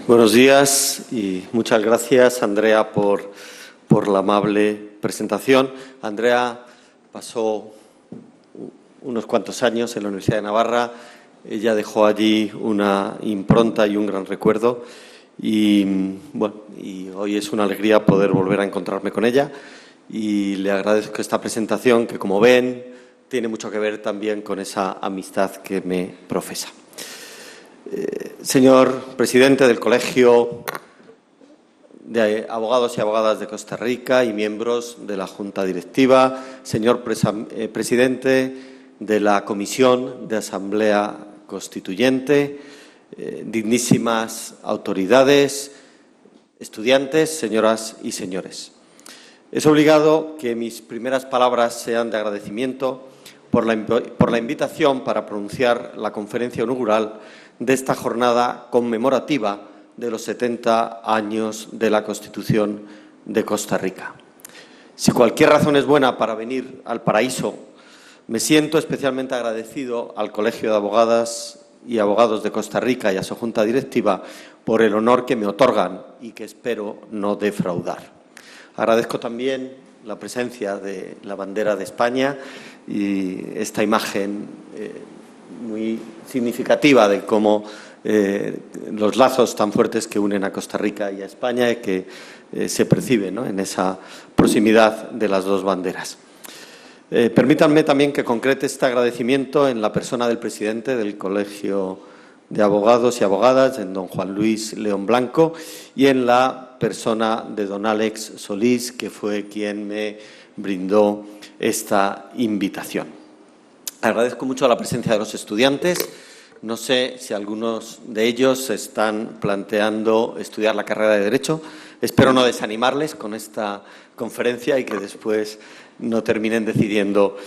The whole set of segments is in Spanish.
Buenos días y muchas gracias, Andrea, por la amable presentación. Andrea pasó unos cuantos años en la Universidad de Navarra. Ella dejó allí una impronta y un gran recuerdo. Y hoy es una alegría poder volver a encontrarme con ella. Y le agradezco esta presentación que, como ven, tiene mucho que ver también con esa amistad que me profesa. Señor presidente del Colegio de Abogados y Abogadas de Costa Rica y miembros de la Junta Directiva, señor presidente de la Comisión de Asamblea Constituyente, dignísimas autoridades, estudiantes, señoras y señores. Es obligado que mis primeras palabras sean de agradecimiento por la invitación para pronunciar la conferencia inaugural de esta jornada conmemorativa de los 70 años de la Constitución de Costa Rica. Si cualquier razón es buena para venir al paraíso, me siento especialmente agradecido al Colegio de Abogadas y Abogados de Costa Rica y a su Junta Directiva por el honor que me otorgan y que espero no defraudar. Agradezco también la presencia de la bandera de España y esta imagen muy significativa de cómo los lazos tan fuertes que unen a Costa Rica y a España y que se perciben, ¿no?, en esa proximidad de las dos banderas. Permítanme también que concrete este agradecimiento en la persona del presidente del Colegio de Abogados y Abogadas, en don Juan Luis León Blanco, y en la persona de don Alex Solís, que fue quien me brindó esta invitación. Agradezco mucho la presencia de los estudiantes. No sé si algunos de ellos se están planteando estudiar la carrera de Derecho. Espero no desanimarles con esta conferencia y que después no terminen decidiendo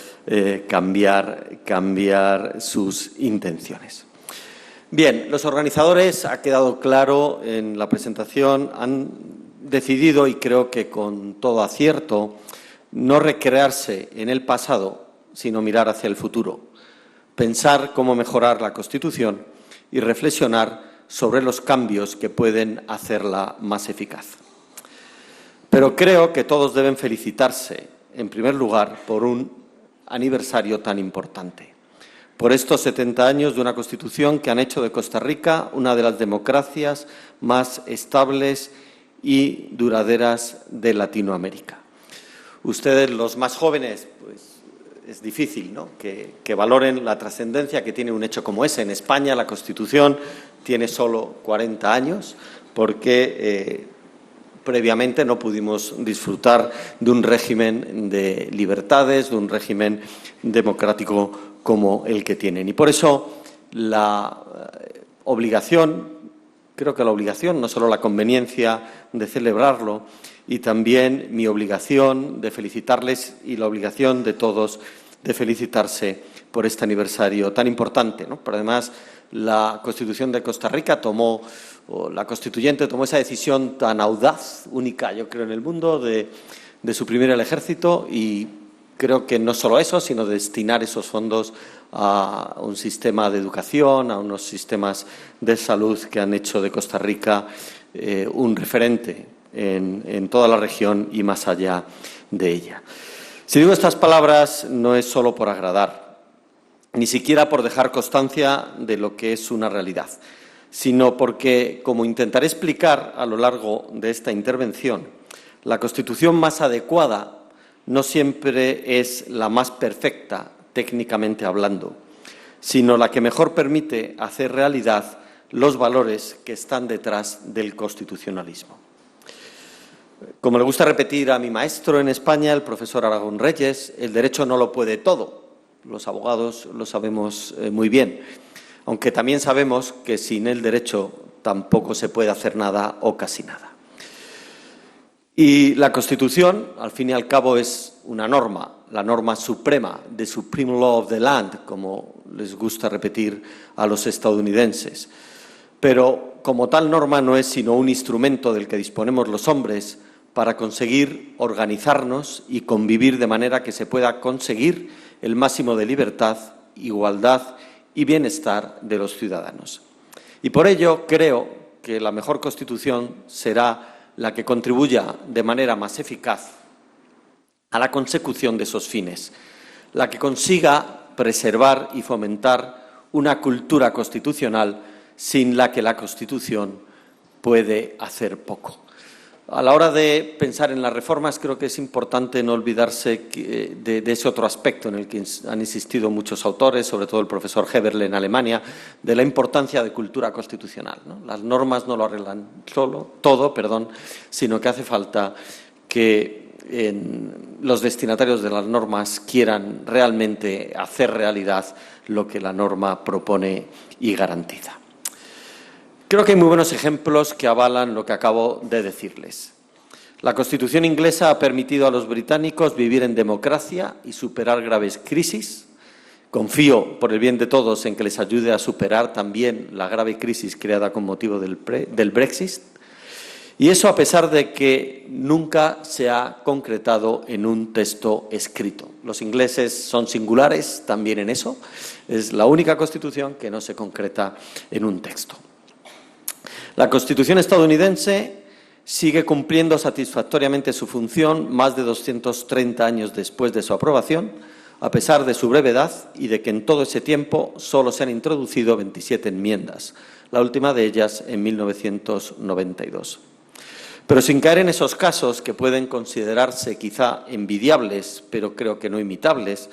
cambiar sus intenciones. Bien, los organizadores, ha quedado claro en la presentación, han decidido, y creo que con todo acierto, no recrearse en el pasado, sino mirar hacia el futuro, pensar cómo mejorar la Constitución y reflexionar sobre los cambios que pueden hacerla más eficaz. Pero creo que todos deben felicitarse, en primer lugar, por un aniversario tan importante, por estos 70 años de una Constitución que han hecho de Costa Rica una de las democracias más estables y duraderas de Latinoamérica. Ustedes, los más jóvenes, pues es difícil, ¿no?, que valoren la trascendencia que tiene un hecho como ese. En España la Constitución tiene solo 40 años porque previamente no pudimos disfrutar de un régimen de libertades, de un régimen democrático como el que tienen. Y por eso la obligación, creo que la obligación, no solo la conveniencia de celebrarlo, y también mi obligación de felicitarles y la obligación de todos de felicitarse por este aniversario tan importante, ¿no? Pero además la Constitución de Costa Rica la constituyente tomó esa decisión tan audaz, única, yo creo, en el mundo, de suprimir el ejército, y creo que no solo eso, sino destinar esos fondos a un sistema de educación, a unos sistemas de salud que han hecho de Costa Rica un referente en toda la región y más allá de ella. Si digo estas palabras no es solo por agradar, ni siquiera por dejar constancia de lo que es una realidad, sino porque, como intentaré explicar a lo largo de esta intervención, la Constitución más adecuada no siempre es la más perfecta, técnicamente hablando, sino la que mejor permite hacer realidad los valores que están detrás del constitucionalismo. Como le gusta repetir a mi maestro en España, el profesor Aragón Reyes, el derecho no lo puede todo. Los abogados lo sabemos muy bien, aunque también sabemos que sin el derecho tampoco se puede hacer nada o casi nada. Y la Constitución, al fin y al cabo, es una norma, la norma suprema, the supreme law of the land, como les gusta repetir a los estadounidenses. Pero como tal norma no es sino un instrumento del que disponemos los hombres para conseguir organizarnos y convivir de manera que se pueda conseguir el máximo de libertad, igualdad y bienestar de los ciudadanos. Y por ello creo que la mejor Constitución será la que contribuya de manera más eficaz a la consecución de esos fines, la que consiga preservar y fomentar una cultura constitucional sin la que la Constitución puede hacer poco. A la hora de pensar en las reformas, creo que es importante no olvidarse de ese otro aspecto en el que han insistido muchos autores, sobre todo el profesor Heberle en Alemania, de la importancia de cultura constitucional, ¿no? Las normas no lo arreglan todo, sino que hace falta que los destinatarios de las normas quieran realmente hacer realidad lo que la norma propone y garantiza. Creo que hay muy buenos ejemplos que avalan lo que acabo de decirles. La Constitución inglesa ha permitido a los británicos vivir en democracia y superar graves crisis. Confío, por el bien de todos, en que les ayude a superar también la grave crisis creada con motivo del Brexit. Y eso a pesar de que nunca se ha concretado en un texto escrito. Los ingleses son singulares también en eso. Es la única Constitución que no se concreta en un texto. La Constitución estadounidense sigue cumpliendo satisfactoriamente su función más de 230 años después de su aprobación, a pesar de su brevedad y de que en todo ese tiempo solo se han introducido 27 enmiendas, la última de ellas en 1992. Pero sin caer en esos casos que pueden considerarse quizá envidiables, pero creo que no imitables,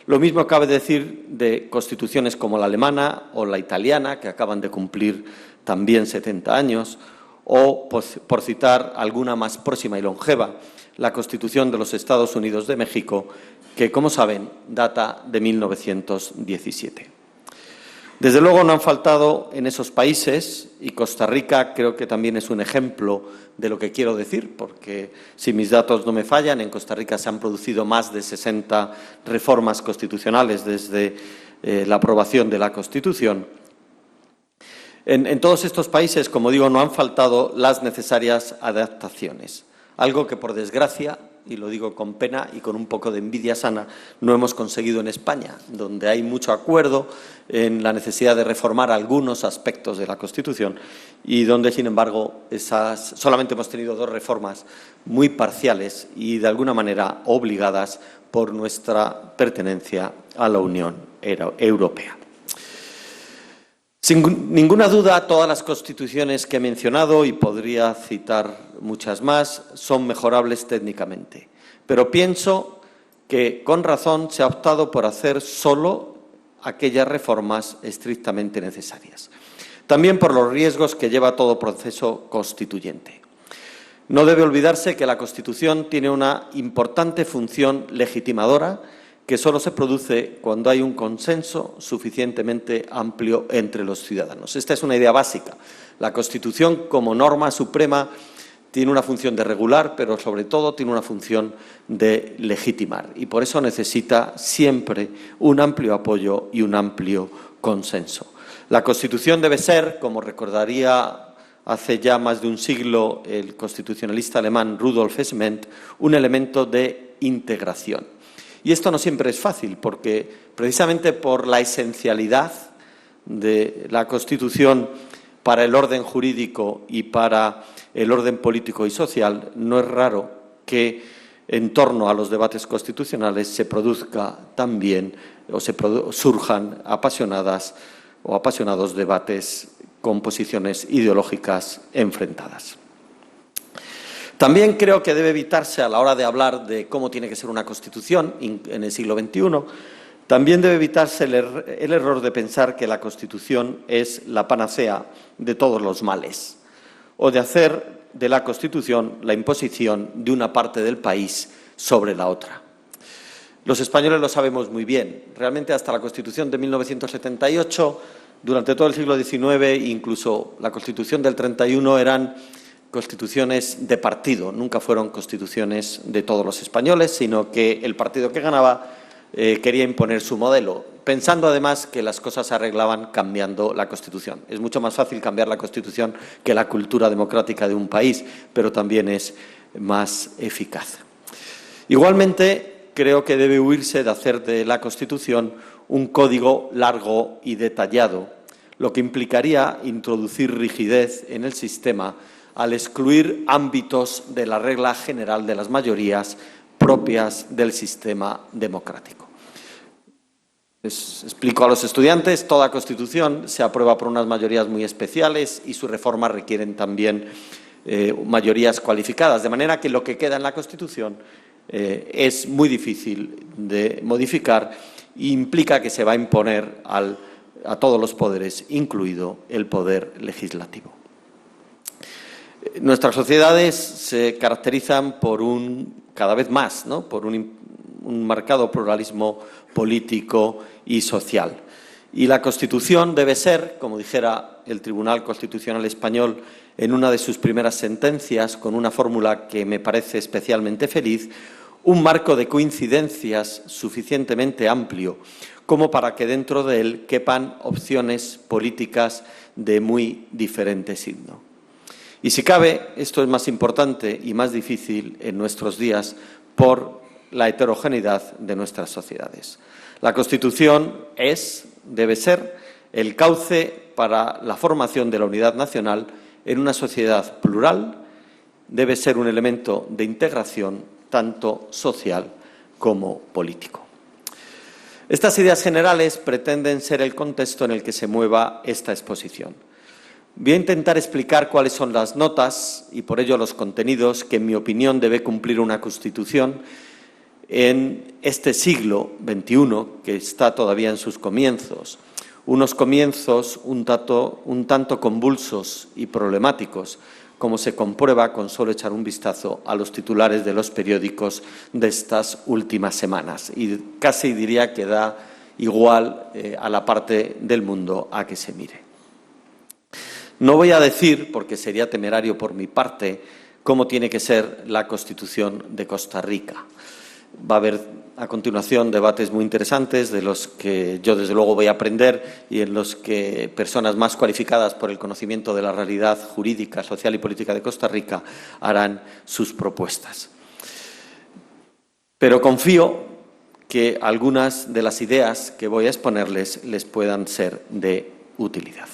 lo mismo cabe decir de constituciones como la alemana o la italiana, que acaban de cumplir también 70 años, o, por citar alguna más próxima y longeva, la Constitución de los Estados Unidos de México, que, como saben, data de 1917. Desde luego no han faltado en esos países, y Costa Rica creo que también es un ejemplo de lo que quiero decir, porque si mis datos no me fallan, en Costa Rica se han producido más de 60 reformas constitucionales desde la aprobación de la Constitución. En todos estos países, como digo, no han faltado las necesarias adaptaciones, algo que, por desgracia, y lo digo con pena y con un poco de envidia sana, no hemos conseguido en España, donde hay mucho acuerdo en la necesidad de reformar algunos aspectos de la Constitución y donde, sin embargo, solamente hemos tenido 2 reformas muy parciales y, de alguna manera, obligadas por nuestra pertenencia a la Unión Europea. Sin ninguna duda, todas las constituciones que he mencionado, y podría citar muchas más, son mejorables técnicamente. Pero pienso que, con razón, se ha optado por hacer solo aquellas reformas estrictamente necesarias. También por los riesgos que lleva todo proceso constituyente. No debe olvidarse que la Constitución tiene una importante función legitimadora que solo se produce cuando hay un consenso suficientemente amplio entre los ciudadanos. Esta es una idea básica. La Constitución, como norma suprema, tiene una función de regular, pero sobre todo tiene una función de legitimar. Y por eso necesita siempre un amplio apoyo y un amplio consenso. La Constitución debe ser, como recordaría hace ya más de un siglo el constitucionalista alemán Rudolf Hess-Ment, un elemento de integración. Y esto no siempre es fácil, porque precisamente por la esencialidad de la Constitución para el orden jurídico y para el orden político y social, no es raro que en torno a los debates constitucionales se produzca también o surjan apasionados debates con posiciones ideológicas enfrentadas. También creo que debe evitarse, a la hora de hablar de cómo tiene que ser una Constitución en el siglo XXI, también debe evitarse el error de pensar que la Constitución es la panacea de todos los males, o de hacer de la Constitución la imposición de una parte del país sobre la otra. Los españoles lo sabemos muy bien. Realmente, hasta la Constitución de 1978, durante todo el siglo XIX, incluso la Constitución del 31, eran constituciones de partido, nunca fueron constituciones de todos los españoles, sino que el partido que ganaba quería imponer su modelo, pensando además que las cosas se arreglaban cambiando la Constitución. Es mucho más fácil cambiar la Constitución que la cultura democrática de un país, pero también es más eficaz. Igualmente, creo que debe huirse de hacer de la Constitución un código largo y detallado, lo que implicaría introducir rigidez en el sistema al excluir ámbitos de la regla general de las mayorías propias del sistema democrático. Les explico a los estudiantes, toda Constitución se aprueba por unas mayorías muy especiales y sus reformas requieren también mayorías cualificadas, de manera que lo que queda en la Constitución es muy difícil de modificar e implica que se va a imponer a todos los poderes, incluido el poder legislativo. Nuestras sociedades se caracterizan por cada vez más, ¿no?, por un marcado pluralismo político y social. Y la Constitución debe ser, como dijera el Tribunal Constitucional Español en una de sus primeras sentencias, con una fórmula que me parece especialmente feliz, un marco de coincidencias suficientemente amplio como para que dentro de él quepan opciones políticas de muy diferente signo. Y si cabe, esto es más importante y más difícil en nuestros días por la heterogeneidad de nuestras sociedades. La Constitución debe ser el cauce para la formación de la unidad nacional en una sociedad plural, debe ser un elemento de integración tanto social como político. Estas ideas generales pretenden ser el contexto en el que se mueva esta exposición. Voy a intentar explicar cuáles son las notas y, por ello, los contenidos que, en mi opinión, debe cumplir una Constitución en este siglo XXI, que está todavía en sus comienzos. Unos comienzos un tanto convulsos y problemáticos, como se comprueba con solo echar un vistazo a los titulares de los periódicos de estas últimas semanas. Y casi diría que da igual a la parte del mundo a que se mire. No voy a decir, porque sería temerario por mi parte, cómo tiene que ser la Constitución de Costa Rica. Va a haber a continuación debates muy interesantes de los que yo desde luego voy a aprender y en los que personas más cualificadas por el conocimiento de la realidad jurídica, social y política de Costa Rica harán sus propuestas. Pero confío que algunas de las ideas que voy a exponerles les puedan ser de utilidad.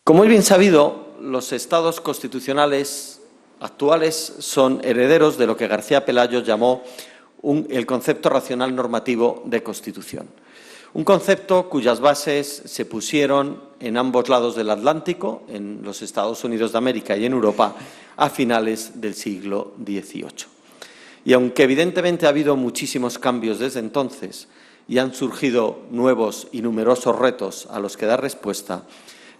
Como es bien sabido, los estados constitucionales actuales son herederos de lo que García Pelayo llamó el concepto racional normativo de Constitución. Un concepto cuyas bases se pusieron en ambos lados del Atlántico, en los Estados Unidos de América y en Europa, a finales del siglo XVIII. Y aunque evidentemente ha habido muchísimos cambios desde entonces y han surgido nuevos y numerosos retos a los que dar respuesta,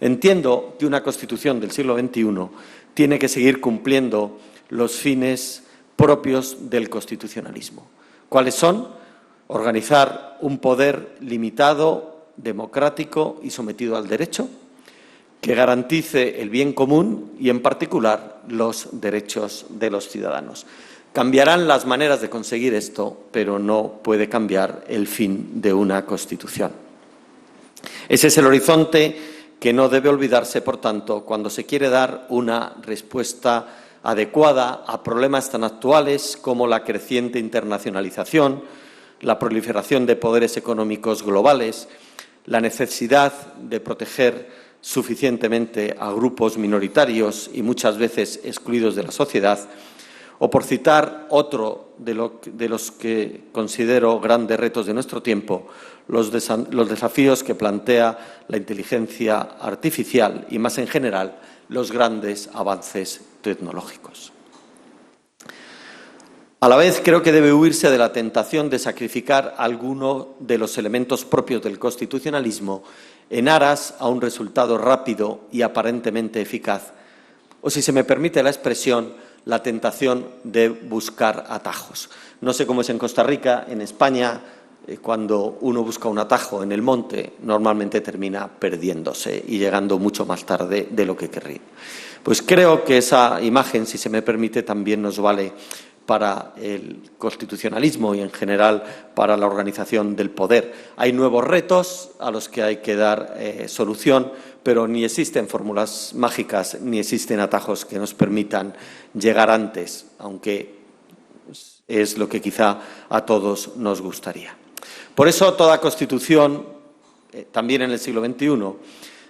entiendo que una Constitución del siglo XXI tiene que seguir cumpliendo los fines propios del constitucionalismo. ¿Cuáles son? Organizar un poder limitado, democrático y sometido al derecho, que garantice el bien común y, en particular, los derechos de los ciudadanos. Cambiarán las maneras de conseguir esto, pero no puede cambiar el fin de una Constitución. Ese es el horizonte que no debe olvidarse, por tanto, cuando se quiere dar una respuesta adecuada a problemas tan actuales como la creciente internacionalización, la proliferación de poderes económicos globales, la necesidad de proteger suficientemente a grupos minoritarios y muchas veces excluidos de la sociedad, o por citar otro de los que considero grandes retos de nuestro tiempo, los desafíos que plantea la inteligencia artificial y, más en general, los grandes avances tecnológicos. A la vez, creo que debe huirse de la tentación de sacrificar alguno de los elementos propios del constitucionalismo en aras a un resultado rápido y aparentemente eficaz, o, si se me permite la expresión, la tentación de buscar atajos. No sé cómo es en Costa Rica, en España, cuando uno busca un atajo en el monte, normalmente termina perdiéndose y llegando mucho más tarde de lo que querría. Pues creo que esa imagen, si se me permite, también nos vale para el constitucionalismo y, en general, para la organización del poder. Hay nuevos retos a los que hay que dar solución, pero ni existen fórmulas mágicas ni existen atajos que nos permitan llegar antes, aunque es lo que quizá a todos nos gustaría. Por eso, toda Constitución también en el siglo XXI,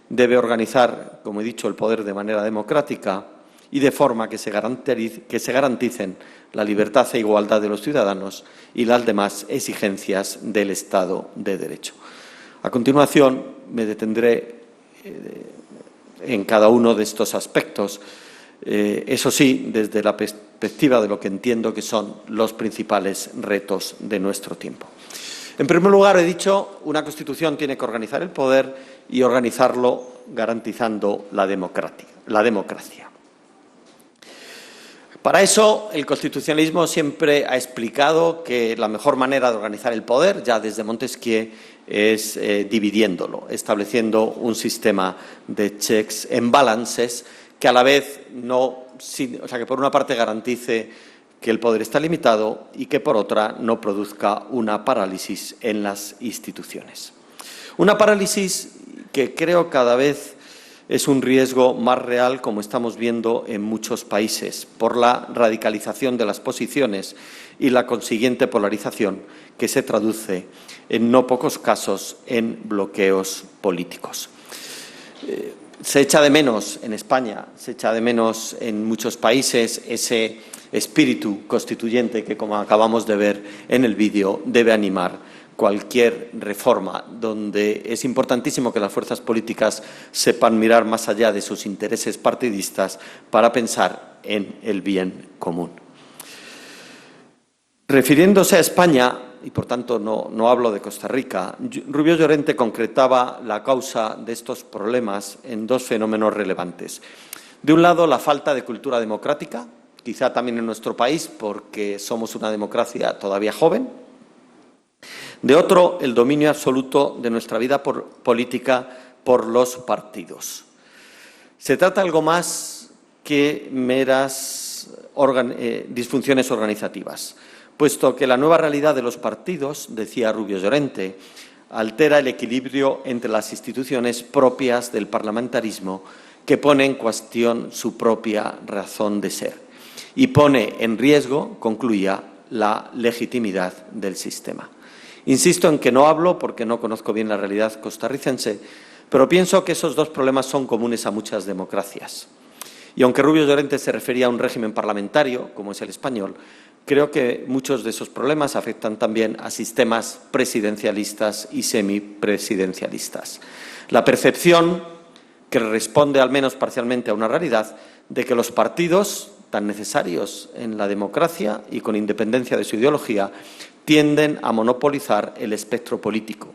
debe organizar, como he dicho, el poder de manera democrática y de forma que se garanticen la libertad e igualdad de los ciudadanos y las demás exigencias del Estado de Derecho. A continuación, me detendré en cada uno de estos aspectos, eso sí, desde la perspectiva de lo que entiendo que son los principales retos de nuestro tiempo. En primer lugar, he dicho, una Constitución tiene que organizar el poder y organizarlo garantizando la democracia. Para eso, el constitucionalismo siempre ha explicado que la mejor manera de organizar el poder, ya desde Montesquieu, es dividiéndolo, estableciendo un sistema de checks and balances que a la vez que por una parte garantice que el poder está limitado y que por otra no produzca una parálisis en las instituciones. Una parálisis que creo cada vez es un riesgo más real, como estamos viendo en muchos países, por la radicalización de las posiciones y la consiguiente polarización que se traduce en no pocos casos en bloqueos políticos. Se echa de menos en España, se echa de menos en muchos países ese espíritu constituyente que, como acabamos de ver en el vídeo, debe animar cualquier reforma, donde es importantísimo que las fuerzas políticas sepan mirar más allá de sus intereses partidistas para pensar en el bien común. Refiriéndose a España, y por tanto no hablo de Costa Rica, Rubio Llorente concretaba la causa de estos problemas en dos fenómenos relevantes. De un lado, la falta de cultura democrática, quizá también en nuestro país porque somos una democracia todavía joven. De otro, el dominio absoluto de nuestra vida política por los partidos. Se trata de algo más que meras disfunciones organizativas, puesto que la nueva realidad de los partidos, decía Rubio Llorente, altera el equilibrio entre las instituciones propias del parlamentarismo que pone en cuestión su propia razón de ser y pone en riesgo, concluía, la legitimidad del sistema. Insisto en que no hablo porque no conozco bien la realidad costarricense, pero pienso que esos dos problemas son comunes a muchas democracias. Y aunque Rubio Llorente se refería a un régimen parlamentario, como es el español, creo que muchos de esos problemas afectan también a sistemas presidencialistas y semipresidencialistas. La percepción, que responde al menos parcialmente a una realidad, de que los partidos, tan necesarios en la democracia y con independencia de su ideología, tienden a monopolizar el espectro político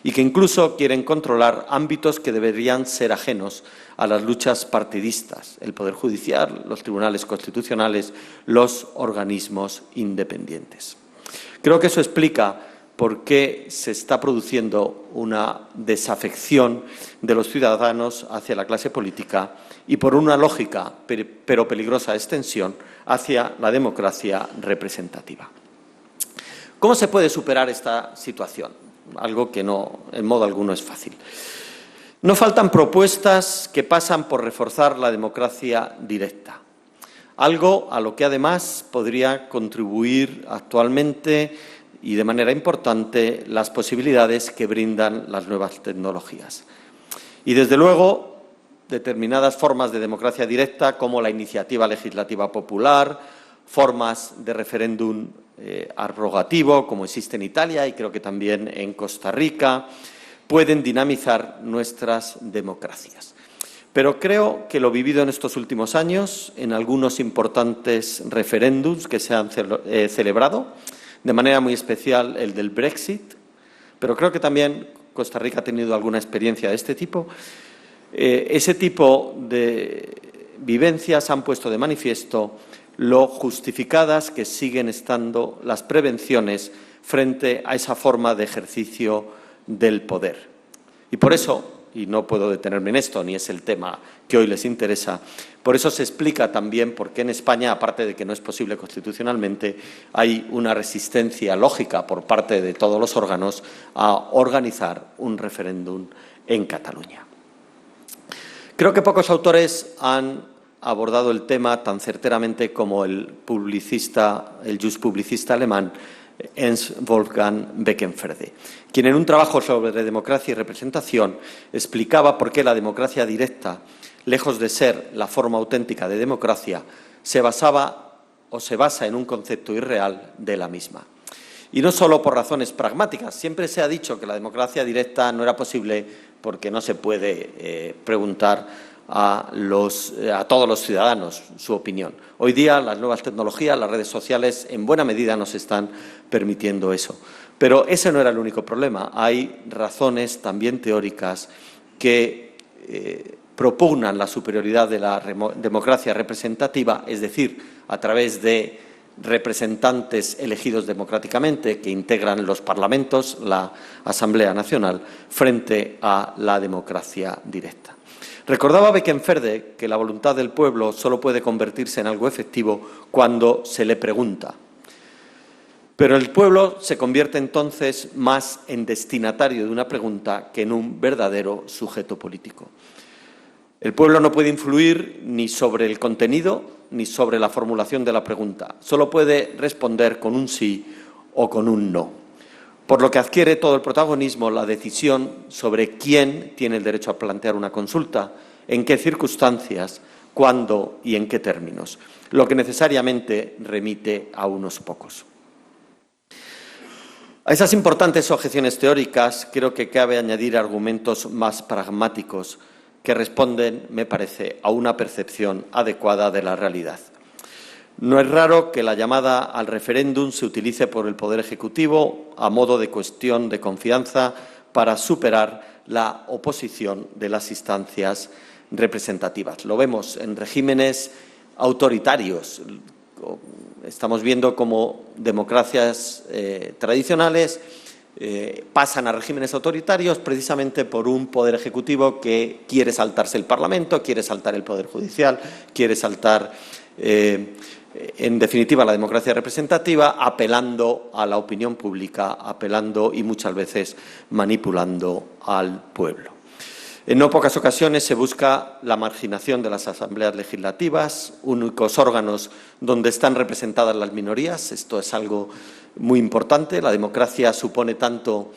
y que incluso quieren controlar ámbitos que deberían ser ajenos a las luchas partidistas, el Poder Judicial, los tribunales constitucionales, los organismos independientes. Creo que eso explica por qué se está produciendo una desafección de los ciudadanos hacia la clase política y por una lógica, pero peligrosa extensión, hacia la democracia representativa. ¿Cómo se puede superar esta situación? Algo que no, en modo alguno, es fácil. No faltan propuestas que pasan por reforzar la democracia directa, algo a lo que además podría contribuir actualmente y de manera importante las posibilidades que brindan las nuevas tecnologías. Y, desde luego, determinadas formas de democracia directa, como la iniciativa legislativa popular, formas de referéndum arrogativo, como existe en Italia y creo que también en Costa Rica, pueden dinamizar nuestras democracias. Pero creo que lo vivido en estos últimos años, en algunos importantes referéndums que se han celebrado, de manera muy especial el del Brexit, pero creo que también Costa Rica ha tenido alguna experiencia de este tipo, ese tipo de vivencias han puesto de manifiesto lo justificadas que siguen estando las prevenciones frente a esa forma de ejercicio del poder. Y por eso, y no puedo detenerme en esto, ni es el tema que hoy les interesa, por eso se explica también por qué en España, aparte de que no es posible constitucionalmente, hay una resistencia lógica por parte de todos los órganos a organizar un referéndum en Cataluña. Creo que pocos autores han abordado el tema tan certeramente como el just publicista alemán Ernst Wolfgang Beckenferde, quien en un trabajo sobre democracia y representación explicaba por qué la democracia directa, lejos de ser la forma auténtica de democracia, se basa en un concepto irreal de la misma. Y no solo por razones pragmáticas. Siempre se ha dicho que la democracia directa no era posible porque no se puede preguntar a todos los ciudadanos su opinión. Hoy día las nuevas tecnologías, las redes sociales, en buena medida nos están permitiendo eso. Pero ese no era el único problema. Hay razones también teóricas que propugnan la superioridad de la democracia representativa, es decir, a través de representantes elegidos democráticamente que integran los parlamentos, la Asamblea Nacional, frente a la democracia directa. Recordaba Beckenferde que la voluntad del pueblo solo puede convertirse en algo efectivo cuando se le pregunta. Pero el pueblo se convierte entonces más en destinatario de una pregunta que en un verdadero sujeto político. El pueblo no puede influir ni sobre el contenido ni sobre la formulación de la pregunta. Solo puede responder con un sí o con un no. Por lo que adquiere todo el protagonismo la decisión sobre quién tiene el derecho a plantear una consulta, en qué circunstancias, cuándo y en qué términos, lo que necesariamente remite a unos pocos. A esas importantes objeciones teóricas creo que cabe añadir argumentos más pragmáticos que responden, me parece, a una percepción adecuada de la realidad. No es raro que la llamada al referéndum se utilice por el Poder Ejecutivo a modo de cuestión de confianza para superar la oposición de las instancias representativas. Lo vemos en regímenes autoritarios. Estamos viendo cómo democracias tradicionales pasan a regímenes autoritarios precisamente por un poder ejecutivo que quiere saltarse el Parlamento, quiere saltar el Poder Judicial, quiere saltar, en definitiva, la democracia representativa, apelando a la opinión pública, apelando y muchas veces manipulando al pueblo. En no pocas ocasiones se busca la marginación de las asambleas legislativas, únicos órganos donde están representadas las minorías. Esto es algo muy importante. La democracia supone tanto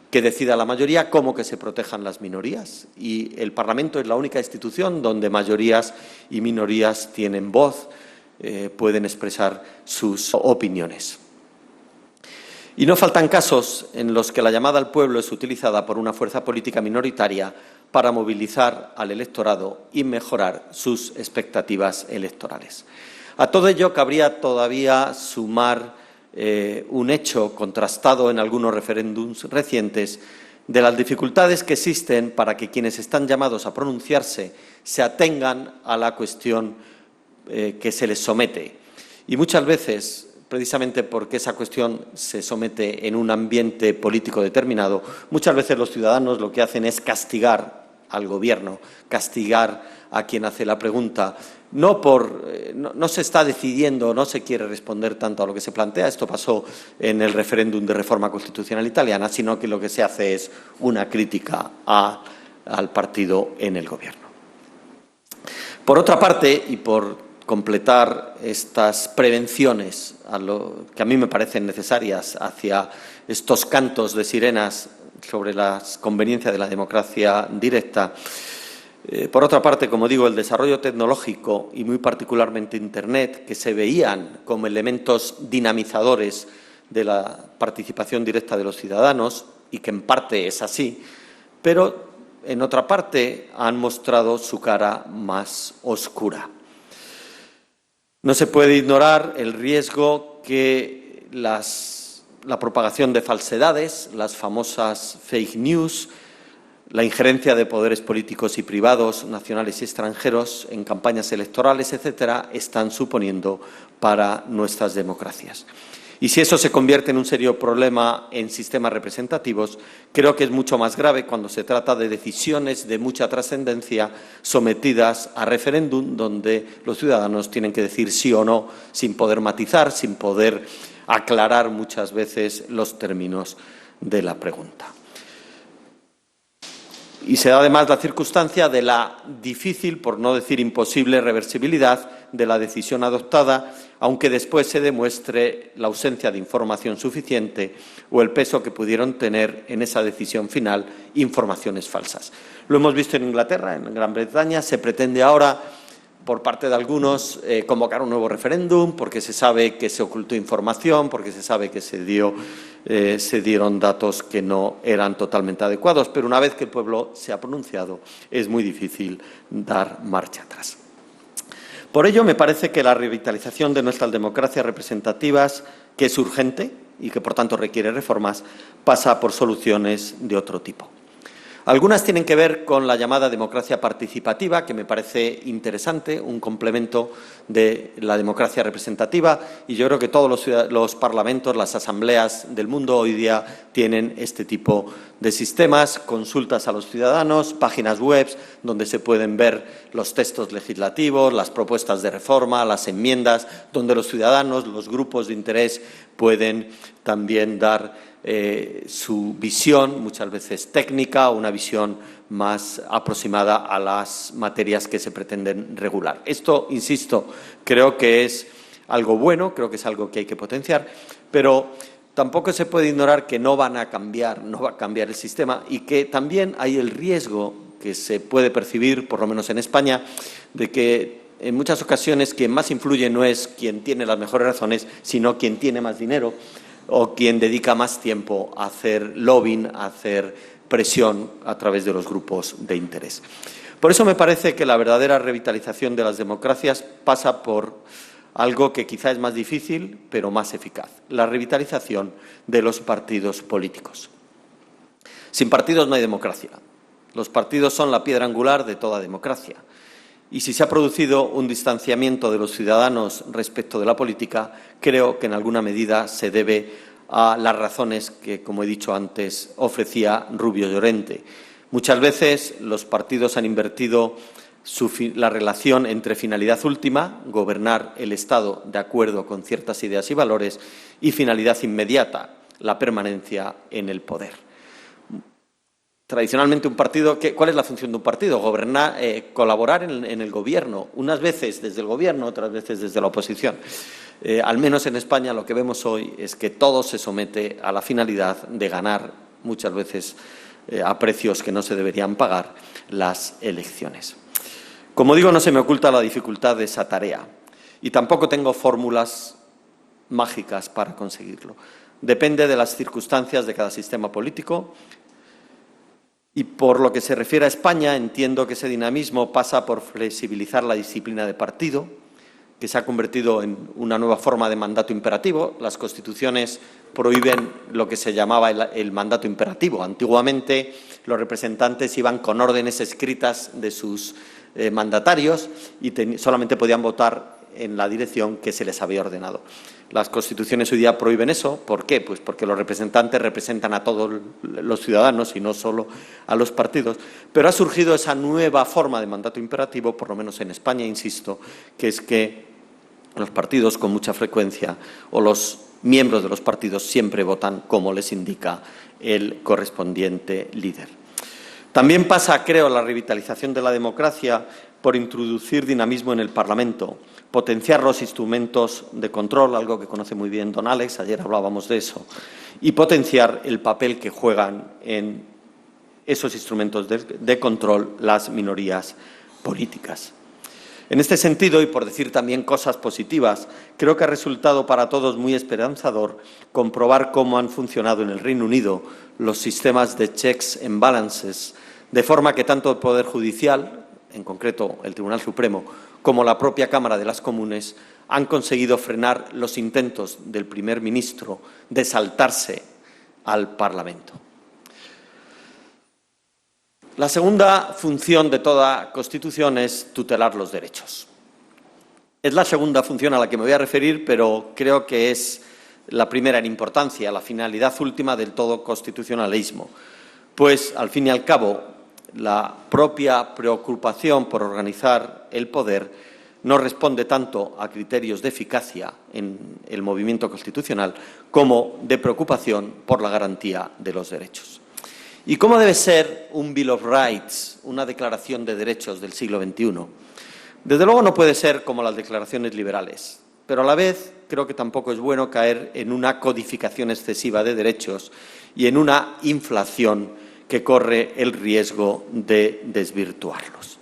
que decida la mayoría como que se protejan las minorías. Y el Parlamento es la única institución donde mayorías y minorías tienen voz, pueden expresar sus opiniones. Y no faltan casos en los que la llamada al pueblo es utilizada por una fuerza política minoritaria para movilizar al electorado y mejorar sus expectativas electorales. A todo ello cabría todavía sumar un hecho contrastado en algunos referéndums recientes de las dificultades que existen para que quienes están llamados a pronunciarse se atengan a la cuestión que se les somete. Y muchas veces, precisamente porque esa cuestión se somete en un ambiente político determinado, muchas veces los ciudadanos lo que hacen es castigar al Gobierno, castigar a quien hace la pregunta. No se está decidiendo, no se quiere responder tanto a lo que se plantea. Esto pasó en el referéndum de reforma constitucional italiana, sino que lo que se hace es una crítica al partido en el Gobierno. Por otra parte, y por completar estas prevenciones que a mí me parecen necesarias hacia estos cantos de sirenas sobre la conveniencia de la democracia directa. Por otra parte, como digo, el desarrollo tecnológico y muy particularmente Internet, que se veían como elementos dinamizadores de la participación directa de los ciudadanos y que en parte es así, pero en otra parte han mostrado su cara más oscura. No se puede ignorar el riesgo que la propagación de falsedades, las famosas fake news, la injerencia de poderes políticos y privados, nacionales y extranjeros, en campañas electorales, etcétera, están suponiendo para nuestras democracias. Y si eso se convierte en un serio problema en sistemas representativos, creo que es mucho más grave cuando se trata de decisiones de mucha trascendencia sometidas a referéndum, donde los ciudadanos tienen que decir sí o no, sin poder matizar, sin poder aclarar muchas veces los términos de la pregunta. Y se da además la circunstancia de la difícil, por no decir imposible, reversibilidad de la decisión adoptada, aunque después se demuestre la ausencia de información suficiente o el peso que pudieron tener en esa decisión final informaciones falsas. Lo hemos visto en Inglaterra, en Gran Bretaña. Se pretende ahora, por parte de algunos, convocar un nuevo referéndum porque se sabe que se ocultó información, porque se sabe que se dieron datos que no eran totalmente adecuados. Pero una vez que el pueblo se ha pronunciado, es muy difícil dar marcha atrás. Por ello, me parece que la revitalización de nuestras democracias representativas, que es urgente y que, por tanto, requiere reformas, pasa por soluciones de otro tipo. Algunas tienen que ver con la llamada democracia participativa, que me parece interesante, un complemento de la democracia representativa, y yo creo que todos los parlamentos, las asambleas del mundo hoy día tienen este tipo de sistemas, consultas a los ciudadanos, páginas web donde se pueden ver los textos legislativos, las propuestas de reforma, las enmiendas, donde los ciudadanos, los grupos de interés pueden también dar su visión, muchas veces técnica, o una visión más aproximada a las materias que se pretenden regular. Esto, insisto, creo que es algo bueno, creo que es algo que hay que potenciar, pero tampoco se puede ignorar que no va a cambiar el sistema y que también hay el riesgo que se puede percibir, por lo menos en España, de que en muchas ocasiones quien más influye no es quien tiene las mejores razones, sino quien tiene más dinero o quien dedica más tiempo a hacer lobbying, a hacer presión a través de los grupos de interés. Por eso me parece que la verdadera revitalización de las democracias pasa por algo que quizá es más difícil, pero más eficaz: la revitalización de los partidos políticos. Sin partidos no hay democracia. Los partidos son la piedra angular de toda democracia. Y si se ha producido un distanciamiento de los ciudadanos respecto de la política, creo que en alguna medida se debe a las razones que, como he dicho antes, ofrecía Rubio Llorente. Muchas veces los partidos han invertido la relación entre finalidad última, gobernar el Estado de acuerdo con ciertas ideas y valores, y finalidad inmediata, la permanencia en el poder. Tradicionalmente un partido, ¿cuál es la función de un partido? Gobernar, colaborar en el gobierno, unas veces desde el gobierno, otras veces desde la oposición. Al menos en España lo que vemos hoy es que todo se somete a la finalidad de ganar, muchas veces a precios que no se deberían pagar, las elecciones. Como digo, no se me oculta la dificultad de esa tarea y tampoco tengo fórmulas mágicas para conseguirlo. Depende de las circunstancias de cada sistema político. Y por lo que se refiere a España, entiendo que ese dinamismo pasa por flexibilizar la disciplina de partido, que se ha convertido en una nueva forma de mandato imperativo. Las constituciones prohíben lo que se llamaba el mandato imperativo. Antiguamente los representantes iban con órdenes escritas de sus mandatarios y solamente podían votar en la dirección que se les había ordenado. Las constituciones hoy día prohíben eso. ¿Por qué? Pues porque los representantes representan a todos los ciudadanos y no solo a los partidos. Pero ha surgido esa nueva forma de mandato imperativo, por lo menos en España, insisto, que es que los partidos con mucha frecuencia o los miembros de los partidos siempre votan como les indica el correspondiente líder. También pasa, creo, la revitalización de la democracia por introducir dinamismo en el Parlamento, potenciar los instrumentos de control, algo que conoce muy bien don Alex, ayer hablábamos de eso, y potenciar el papel que juegan en esos instrumentos de control las minorías políticas. En este sentido, y por decir también cosas positivas, creo que ha resultado para todos muy esperanzador comprobar cómo han funcionado en el Reino Unido los sistemas de checks and balances, de forma que tanto el Poder Judicial, en concreto el Tribunal Supremo, como la propia Cámara de las Comunes han conseguido frenar los intentos del primer ministro de saltarse al Parlamento. La segunda función de toda Constitución es tutelar los derechos. Es la segunda función a la que me voy a referir, pero creo que es la primera en importancia, la finalidad última del todo constitucionalismo. Pues, al fin y al cabo, la propia preocupación por organizar el poder no responde tanto a criterios de eficacia en el movimiento constitucional como de preocupación por la garantía de los derechos. ¿Y cómo debe ser un Bill of Rights, una declaración de derechos del siglo XXI? Desde luego no puede ser como las declaraciones liberales, pero a la vez creo que tampoco es bueno caer en una codificación excesiva de derechos y en una inflación que corre el riesgo de desvirtuarlos.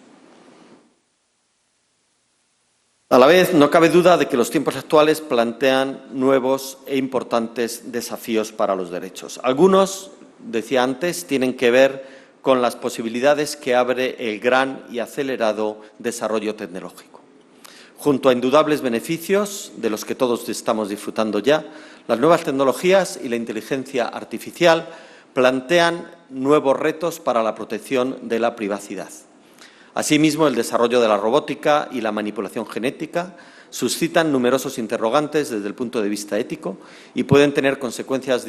A la vez, no cabe duda de que los tiempos actuales plantean nuevos e importantes desafíos para los derechos. Algunos, decía antes, tienen que ver con las posibilidades que abre el gran y acelerado desarrollo tecnológico. Junto a indudables beneficios, de los que todos estamos disfrutando ya, las nuevas tecnologías y la inteligencia artificial plantean nuevos retos para la protección de la privacidad. Asimismo, el desarrollo de la robótica y la manipulación genética suscitan numerosos interrogantes desde el punto de vista ético y pueden tener consecuencias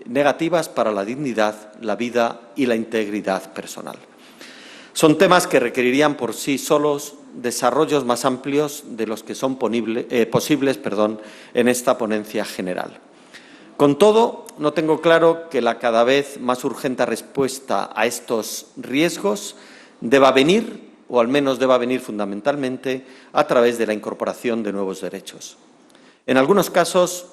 negativas para la dignidad, la vida y la integridad personal. Son temas que requerirían por sí solos desarrollos más amplios de los que son posibles en esta ponencia general. Con todo, no tengo claro que la cada vez más urgente respuesta a estos riesgos deba venir, o al menos deba venir fundamentalmente, a través de la incorporación de nuevos derechos. En algunos casos,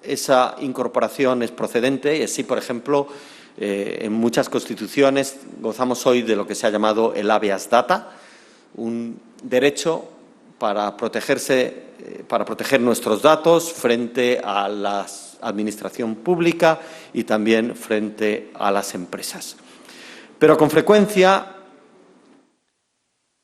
esa incorporación es procedente y así, por ejemplo, en muchas constituciones gozamos hoy de lo que se ha llamado el habeas data, un derecho para proteger nuestros datos frente a la administración pública y también frente a las empresas. Pero con frecuencia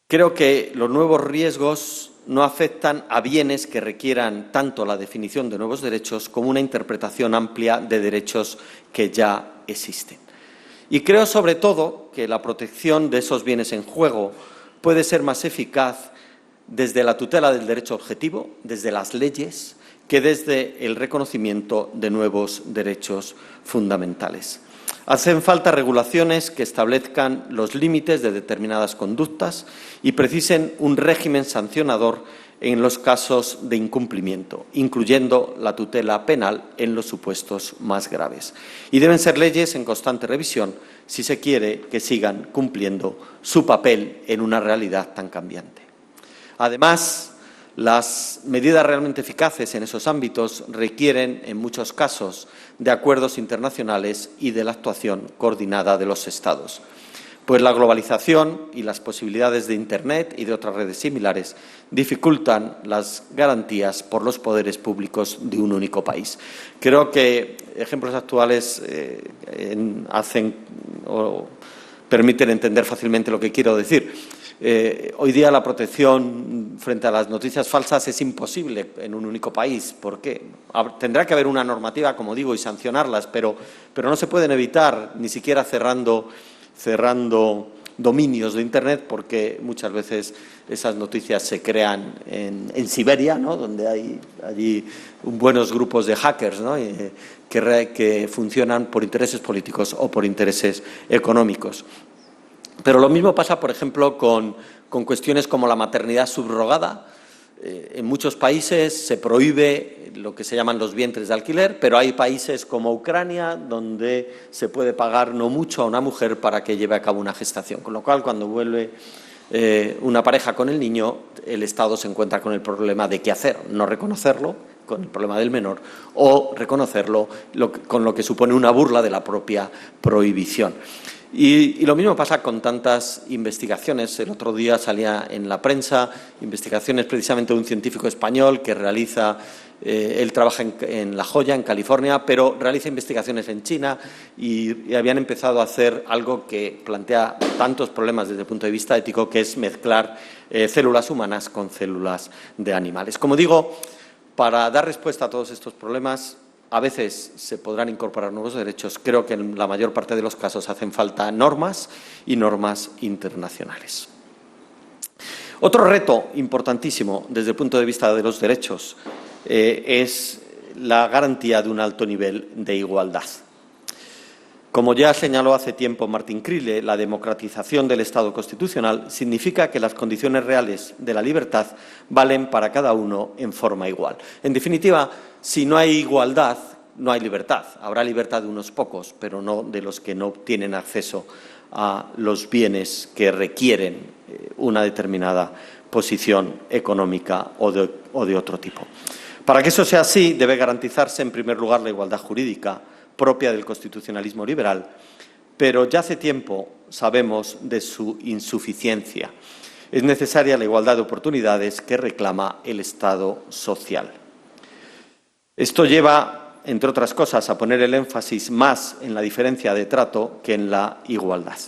creo que los nuevos riesgos no afectan a bienes que requieran tanto la definición de nuevos derechos como una interpretación amplia de derechos que ya existen. Y creo, sobre todo, que la protección de esos bienes en juego puede ser más eficaz desde la tutela del derecho objetivo, desde las leyes, que desde el reconocimiento de nuevos derechos fundamentales. Hacen falta regulaciones que establezcan los límites de determinadas conductas y precisen un régimen sancionador en los casos de incumplimiento, incluyendo la tutela penal en los supuestos más graves. Y deben ser leyes en constante revisión si se quiere que sigan cumpliendo su papel en una realidad tan cambiante. Además, las medidas realmente eficaces en esos ámbitos requieren, en muchos casos, de acuerdos internacionales y de la actuación coordinada de los Estados, pues la globalización y las posibilidades de Internet y de otras redes similares dificultan las garantías por los poderes públicos de un único país. Creo que ejemplos actuales hacen o permiten entender fácilmente lo que quiero decir. Hoy día la protección frente a las noticias falsas es imposible en un único país. ¿Por qué? Tendrá que haber una normativa, como digo, y sancionarlas, pero no se pueden evitar ni siquiera cerrando dominios de Internet, porque muchas veces esas noticias se crean en Siberia, ¿no?, donde hay allí buenos grupos de hackers, ¿no?, que funcionan por intereses políticos o por intereses económicos. Pero lo mismo pasa, por ejemplo, con cuestiones como la maternidad subrogada. En muchos países se prohíbe lo que se llaman los vientres de alquiler, pero hay países como Ucrania donde se puede pagar no mucho a una mujer para que lleve a cabo una gestación. Con lo cual, cuando vuelve una pareja con el niño, el Estado se encuentra con el problema de qué hacer: no reconocerlo, con el problema del menor, o reconocerlo con lo que supone una burla de la propia prohibición. Y lo mismo pasa con tantas investigaciones. El otro día salía en la prensa investigaciones precisamente de un científico español que realiza, él trabaja en La Joya, en California, pero realiza investigaciones en China y habían empezado a hacer algo que plantea tantos problemas desde el punto de vista ético, que es mezclar células humanas con células de animales. Como digo, para dar respuesta a todos estos problemas, a veces se podrán incorporar nuevos derechos. Creo que en la mayor parte de los casos hacen falta normas y normas internacionales. Otro reto importantísimo desde el punto de vista de los derechos es la garantía de un alto nivel de igualdad. Como ya señaló hace tiempo Martin Crille, la democratización del Estado constitucional significa que las condiciones reales de la libertad valen para cada uno en forma igual. En definitiva, si no hay igualdad, no hay libertad. Habrá libertad de unos pocos, pero no de los que no tienen acceso a los bienes que requieren una determinada posición económica o de otro tipo. Para que eso sea así, debe garantizarse, en primer lugar, la igualdad jurídica propia del constitucionalismo liberal, pero ya hace tiempo sabemos de su insuficiencia. Es necesaria la igualdad de oportunidades que reclama el Estado social. Esto lleva, entre otras cosas, a poner el énfasis más en la diferencia de trato que en la igualdad.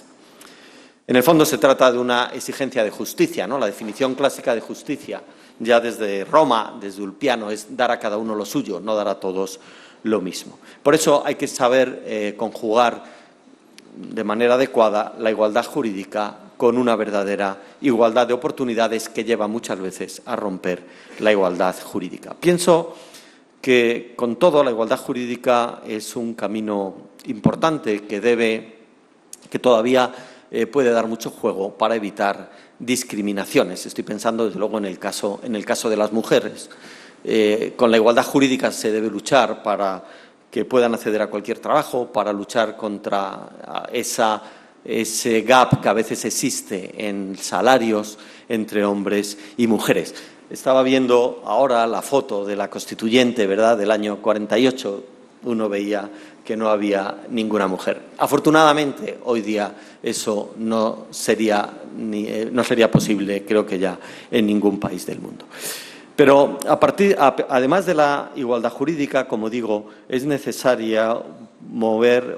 En el fondo se trata de una exigencia de justicia, ¿no? La definición clásica de justicia, ya desde Roma, desde Ulpiano, es dar a cada uno lo suyo, no dar a todos lo mismo. Por eso hay que saber conjugar de manera adecuada la igualdad jurídica con una verdadera igualdad de oportunidades que lleva muchas veces a romper la igualdad jurídica. Pienso que, con todo, la igualdad jurídica es un camino importante que todavía puede dar mucho juego para evitar discriminaciones. Estoy pensando, desde luego, en el caso de las mujeres. Con la igualdad jurídica se debe luchar para que puedan acceder a cualquier trabajo, para luchar contra ese gap que a veces existe en salarios entre hombres y mujeres. Estaba viendo ahora la foto de la Constituyente, ¿verdad?, del año 48. Uno veía que no había ninguna mujer. Afortunadamente, hoy día eso no sería posible, creo que ya en ningún país del mundo. Pero además de la igualdad jurídica, como digo, es necesaria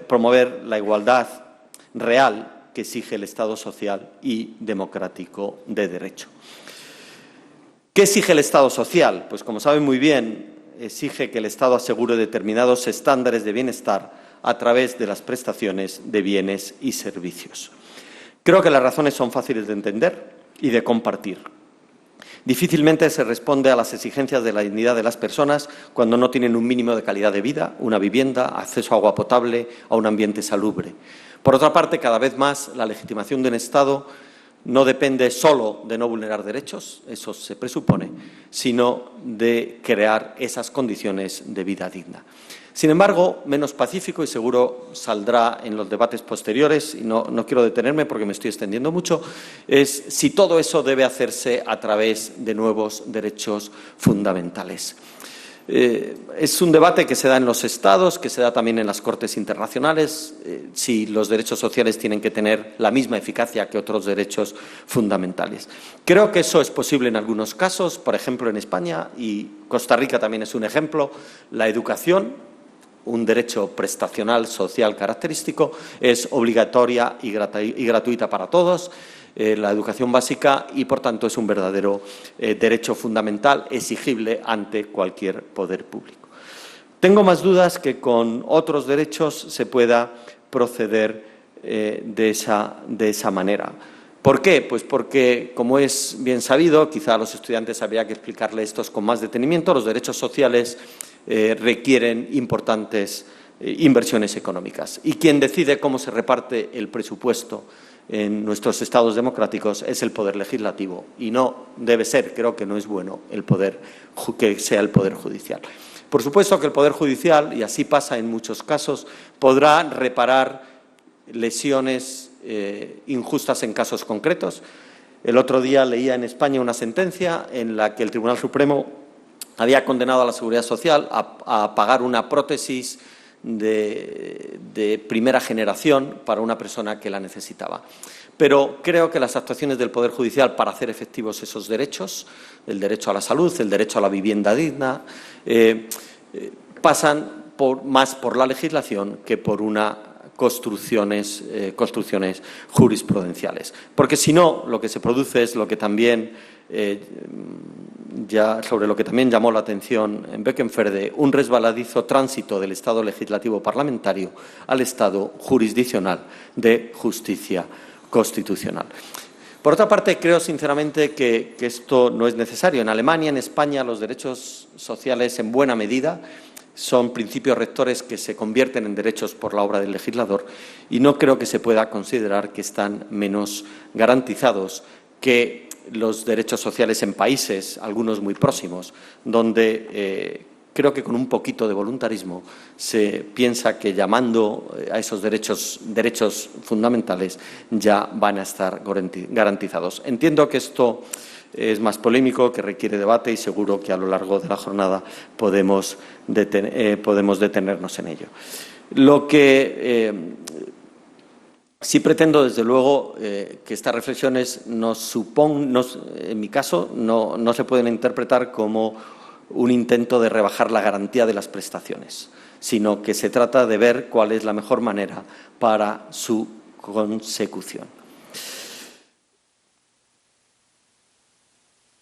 promover la igualdad real que exige el Estado social y democrático de derecho. ¿Qué exige el Estado social? Pues, como saben muy bien, exige que el Estado asegure determinados estándares de bienestar a través de las prestaciones de bienes y servicios. Creo que las razones son fáciles de entender y de compartir. Difícilmente se responde a las exigencias de la dignidad de las personas cuando no tienen un mínimo de calidad de vida, una vivienda, acceso a agua potable, a un ambiente salubre. Por otra parte, cada vez más la legitimación de un Estado no depende solo de no vulnerar derechos, eso se presupone, sino de crear esas condiciones de vida digna. Sin embargo, menos pacífico, y seguro saldrá en los debates posteriores, y no quiero detenerme porque me estoy extendiendo mucho, es si todo eso debe hacerse a través de nuevos derechos fundamentales. Es un debate que se da en los Estados, que se da también en las Cortes internacionales, si los derechos sociales tienen que tener la misma eficacia que otros derechos fundamentales. Creo que eso es posible en algunos casos, por ejemplo en España, y Costa Rica también es un ejemplo. La educación, un derecho prestacional social característico, es obligatoria y gratuita para todos. La educación básica, y, por tanto, es un verdadero derecho fundamental exigible ante cualquier poder público. Tengo más dudas que con otros derechos se pueda proceder de esa manera. ¿Por qué? Pues porque, como es bien sabido, quizá a los estudiantes habría que explicarle esto con más detenimiento, los derechos sociales requieren importantes inversiones económicas. Y quien decide cómo se reparte el presupuesto en nuestros estados democráticos es el poder legislativo, y no debe ser, creo que no es bueno que sea el poder judicial. Por supuesto que el poder judicial, y así pasa en muchos casos, podrá reparar lesiones injustas en casos concretos. El otro día leía en España una sentencia en la que el Tribunal Supremo había condenado a la Seguridad Social a pagar una prótesis de primera generación para una persona que la necesitaba. Pero creo que las actuaciones del Poder Judicial para hacer efectivos esos derechos, el derecho a la salud, el derecho a la vivienda digna, pasan más por la legislación que por construcciones jurisprudenciales. Porque si no, lo que se produce es lo que también sobre lo que también llamó la atención en Beckenferde, un resbaladizo tránsito del Estado legislativo parlamentario al Estado jurisdiccional de justicia constitucional. Por otra parte, creo sinceramente que esto no es necesario. En Alemania, en España, los derechos sociales en buena medida son principios rectores que se convierten en derechos por la obra del legislador, y no creo que se pueda considerar que están menos garantizados que los derechos sociales en países, algunos muy próximos, donde creo que con un poquito de voluntarismo se piensa que llamando a esos derechos fundamentales ya van a estar garantizados. Entiendo que esto es más polémico, que requiere debate y seguro que a lo largo de la jornada podemos detenernos en ello. Lo que sí pretendo, desde luego, que estas reflexiones en mi caso, no se pueden interpretar como un intento de rebajar la garantía de las prestaciones, sino que se trata de ver cuál es la mejor manera para su consecución.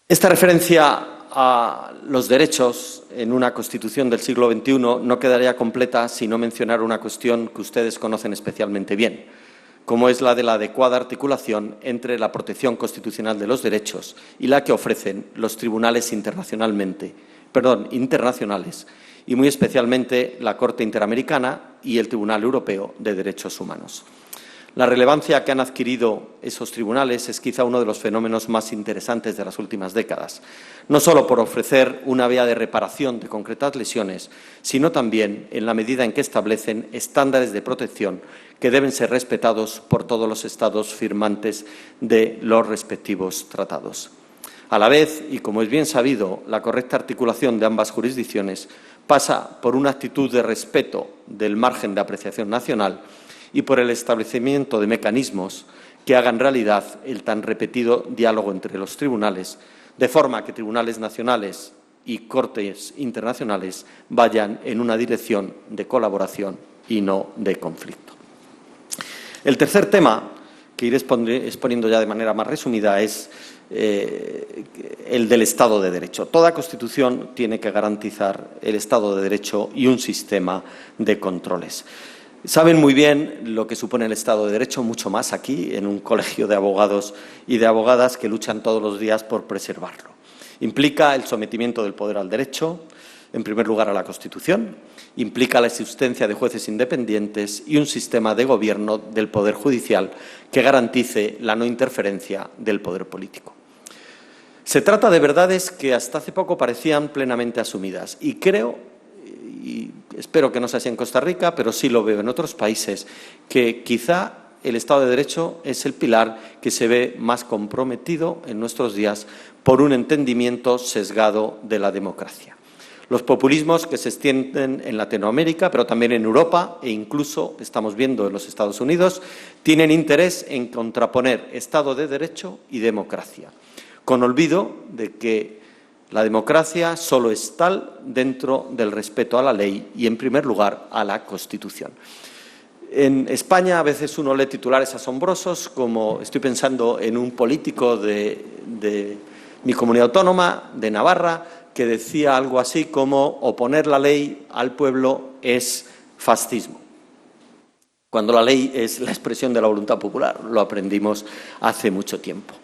Esta referencia a los derechos en una Constitución del siglo XXI no quedaría completa si no mencionara una cuestión que ustedes conocen especialmente bien, como es la de la adecuada articulación entre la protección constitucional de los derechos y la que ofrecen los tribunales internacionales y muy especialmente la Corte Interamericana y el Tribunal Europeo de Derechos Humanos. La relevancia que han adquirido esos tribunales es quizá uno de los fenómenos más interesantes de las últimas décadas, no solo por ofrecer una vía de reparación de concretas lesiones, sino también en la medida en que establecen estándares de protección que deben ser respetados por todos los Estados firmantes de los respectivos tratados. A la vez, y como es bien sabido, la correcta articulación de ambas jurisdicciones pasa por una actitud de respeto del margen de apreciación nacional y por el establecimiento de mecanismos que hagan realidad el tan repetido diálogo entre los tribunales, de forma que tribunales nacionales y cortes internacionales vayan en una dirección de colaboración y no de conflicto. El tercer tema, que iré exponiendo ya de manera más resumida, es el del Estado de Derecho. Toda Constitución tiene que garantizar el Estado de Derecho y un sistema de controles. Saben muy bien lo que supone el Estado de Derecho, mucho más aquí, en un colegio de abogados y de abogadas que luchan todos los días por preservarlo. Implica el sometimiento del poder al derecho, en primer lugar a la Constitución, implica la existencia de jueces independientes y un sistema de gobierno del Poder Judicial que garantice la no interferencia del poder político. Se trata de verdades que hasta hace poco parecían plenamente asumidas y creo, y espero que no sea así en Costa Rica, pero sí lo veo en otros países, que quizá el Estado de Derecho es el pilar que se ve más comprometido en nuestros días por un entendimiento sesgado de la democracia. Los populismos que se extienden en Latinoamérica, pero también en Europa e incluso, estamos viendo en los Estados Unidos, tienen interés en contraponer Estado de Derecho y democracia, con olvido de que la democracia solo es tal dentro del respeto a la ley y, en primer lugar, a la Constitución. En España a veces uno lee titulares asombrosos, como estoy pensando en un político de mi comunidad autónoma, de Navarra, que decía algo así como oponer la ley al pueblo es fascismo, cuando la ley es la expresión de la voluntad popular. Lo aprendimos hace mucho tiempo.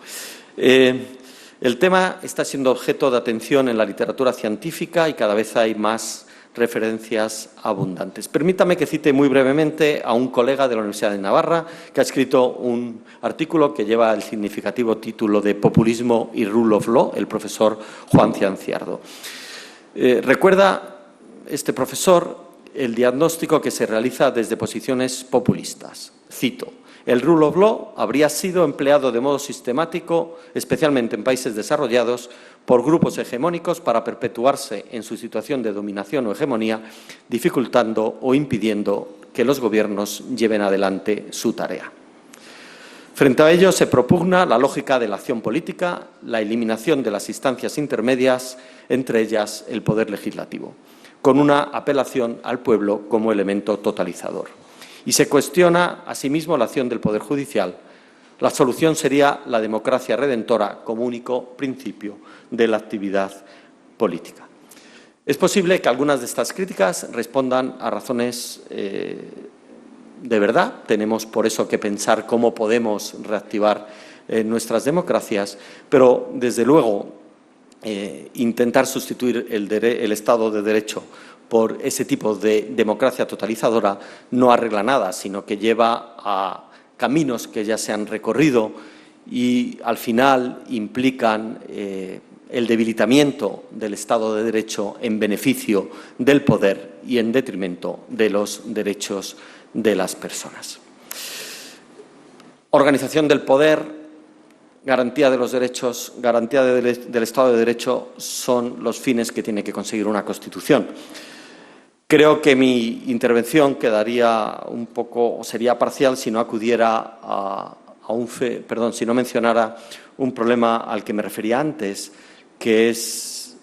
El tema está siendo objeto de atención en la literatura científica y cada vez hay más referencias abundantes. Permítame que cite muy brevemente a un colega de la Universidad de Navarra que ha escrito un artículo que lleva el significativo título de Populismo y Rule of Law, el profesor Juan Cianciardo. Recuerda este profesor el diagnóstico que se realiza desde posiciones populistas. Cito: el rule of law habría sido empleado de modo sistemático, especialmente en países desarrollados, por grupos hegemónicos para perpetuarse en su situación de dominación o hegemonía, dificultando o impidiendo que los gobiernos lleven adelante su tarea. Frente a ello, se propugna la lógica de la acción política, la eliminación de las instancias intermedias, entre ellas el poder legislativo, con una apelación al pueblo como elemento totalizador. Y se cuestiona, asimismo, la acción del Poder Judicial. La solución sería la democracia redentora como único principio de la actividad política. Es posible que algunas de estas críticas respondan a razones de verdad. Tenemos por eso que pensar cómo podemos reactivar nuestras democracias, pero, desde luego, intentar sustituir el Estado de Derecho por ese tipo de democracia totalizadora no arregla nada, sino que lleva a caminos que ya se han recorrido y al final implican el debilitamiento del Estado de Derecho en beneficio del poder y en detrimento de los derechos de las personas. Organización del poder, garantía de los derechos, garantía del Estado de Derecho son los fines que tiene que conseguir una Constitución. Creo que mi intervención quedaría un poco, o sería parcial, si no acudiera si no mencionara un problema al que me refería antes, que es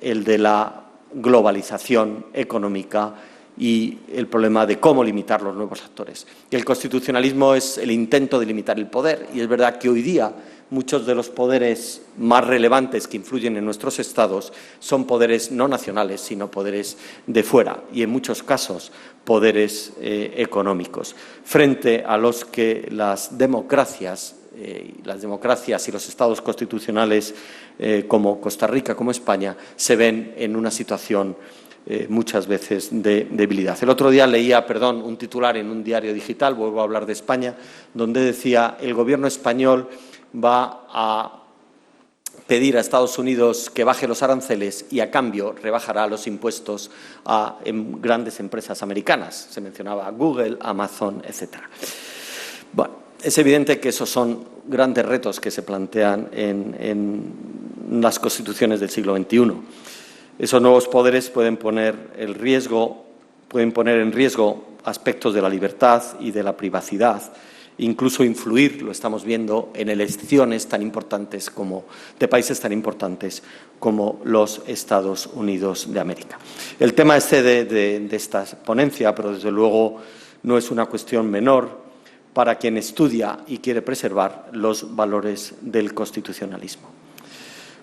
el de la globalización económica y el problema de cómo limitar los nuevos actores. El constitucionalismo es el intento de limitar el poder, y es verdad que hoy día muchos de los poderes más relevantes que influyen en nuestros estados son poderes no nacionales, sino poderes de fuera, y en muchos casos poderes económicos, frente a los que las democracias y los estados constitucionales como Costa Rica, como España, se ven en una situación muchas veces de debilidad. El otro día leía, un titular en un diario digital, vuelvo a hablar de España, donde decía: el Gobierno español va a pedir a Estados Unidos que baje los aranceles y, a cambio, rebajará los impuestos a grandes empresas americanas. Se mencionaba Google, Amazon, etcétera. Bueno, es evidente que esos son grandes retos que se plantean en las constituciones del siglo XXI. Esos nuevos poderes pueden poner en riesgo aspectos de la libertad y de la privacidad, incluso influir, lo estamos viendo, en elecciones tan importantes de países tan importantes como los Estados Unidos de América. El tema de esta ponencia, pero desde luego no es una cuestión menor para quien estudia y quiere preservar los valores del constitucionalismo.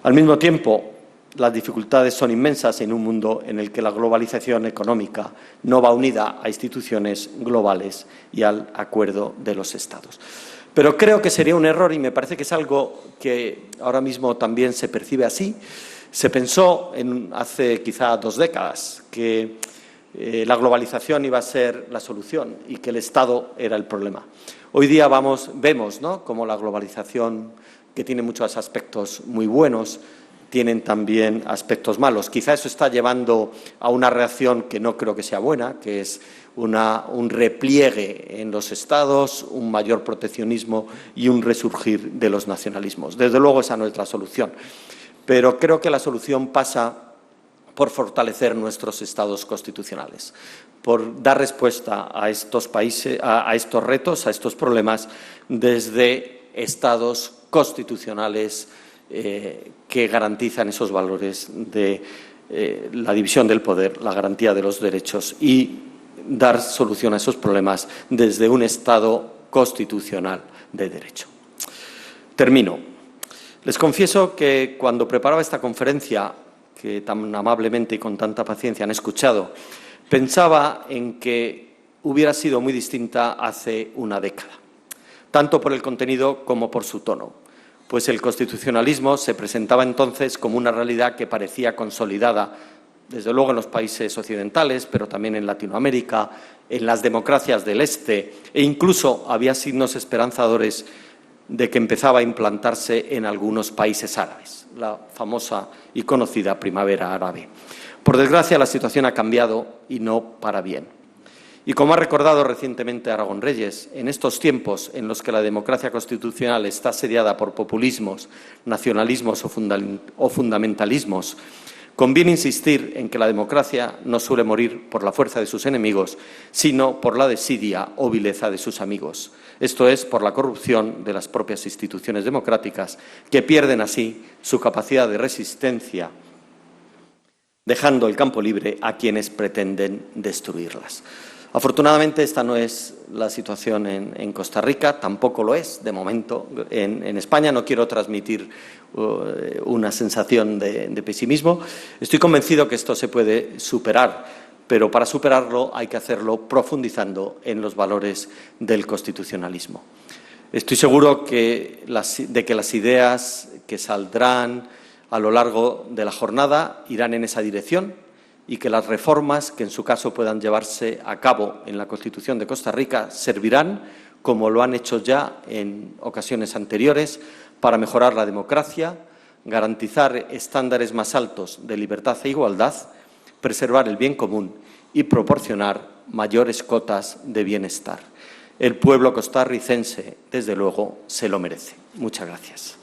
Al mismo tiempo, las dificultades son inmensas en un mundo en el que la globalización económica no va unida a instituciones globales y al acuerdo de los Estados. Pero creo que sería un error, y me parece que es algo que ahora mismo también se percibe así. Se pensó hace quizá 2 décadas que la globalización iba a ser la solución y que el Estado era el problema. Hoy día vemos, ¿no?, cómo la globalización, que tiene muchos aspectos muy buenos, tienen también aspectos malos. Quizá eso está llevando a una reacción que no creo que sea buena, que es un repliegue en los estados, un mayor proteccionismo y un resurgir de los nacionalismos. Desde luego esa no es la solución, pero creo que la solución pasa por fortalecer nuestros estados constitucionales, por dar respuesta a estos retos, a estos problemas, desde estados constitucionales que garantizan esos valores de la división del poder, la garantía de los derechos y dar solución a esos problemas desde un Estado constitucional de derecho. Termino. Les confieso que cuando preparaba esta conferencia, que tan amablemente y con tanta paciencia han escuchado, pensaba en que hubiera sido muy distinta hace una década, tanto por el contenido como por su tono. Pues el constitucionalismo se presentaba entonces como una realidad que parecía consolidada, desde luego en los países occidentales, pero también en Latinoamérica, en las democracias del Este, e incluso había signos esperanzadores de que empezaba a implantarse en algunos países árabes, la famosa y conocida primavera árabe. Por desgracia, la situación ha cambiado, y no para bien. Y como ha recordado recientemente Aragón Reyes, en estos tiempos en los que la democracia constitucional está asediada por populismos, nacionalismos o fundamentalismos, conviene insistir en que la democracia no suele morir por la fuerza de sus enemigos, sino por la desidia o vileza de sus amigos. Esto es, por la corrupción de las propias instituciones democráticas, que pierden así su capacidad de resistencia, dejando el campo libre a quienes pretenden destruirlas. Afortunadamente, esta no es la situación en Costa Rica, tampoco lo es, de momento, en España. No quiero transmitir una sensación de pesimismo. Estoy convencido que esto se puede superar, pero para superarlo hay que hacerlo profundizando en los valores del constitucionalismo. Estoy seguro de que las ideas que saldrán a lo largo de la jornada irán en esa dirección, y que las reformas que en su caso puedan llevarse a cabo en la Constitución de Costa Rica servirán, como lo han hecho ya en ocasiones anteriores, para mejorar la democracia, garantizar estándares más altos de libertad e igualdad, preservar el bien común y proporcionar mayores cotas de bienestar. El pueblo costarricense, desde luego, se lo merece. Muchas gracias.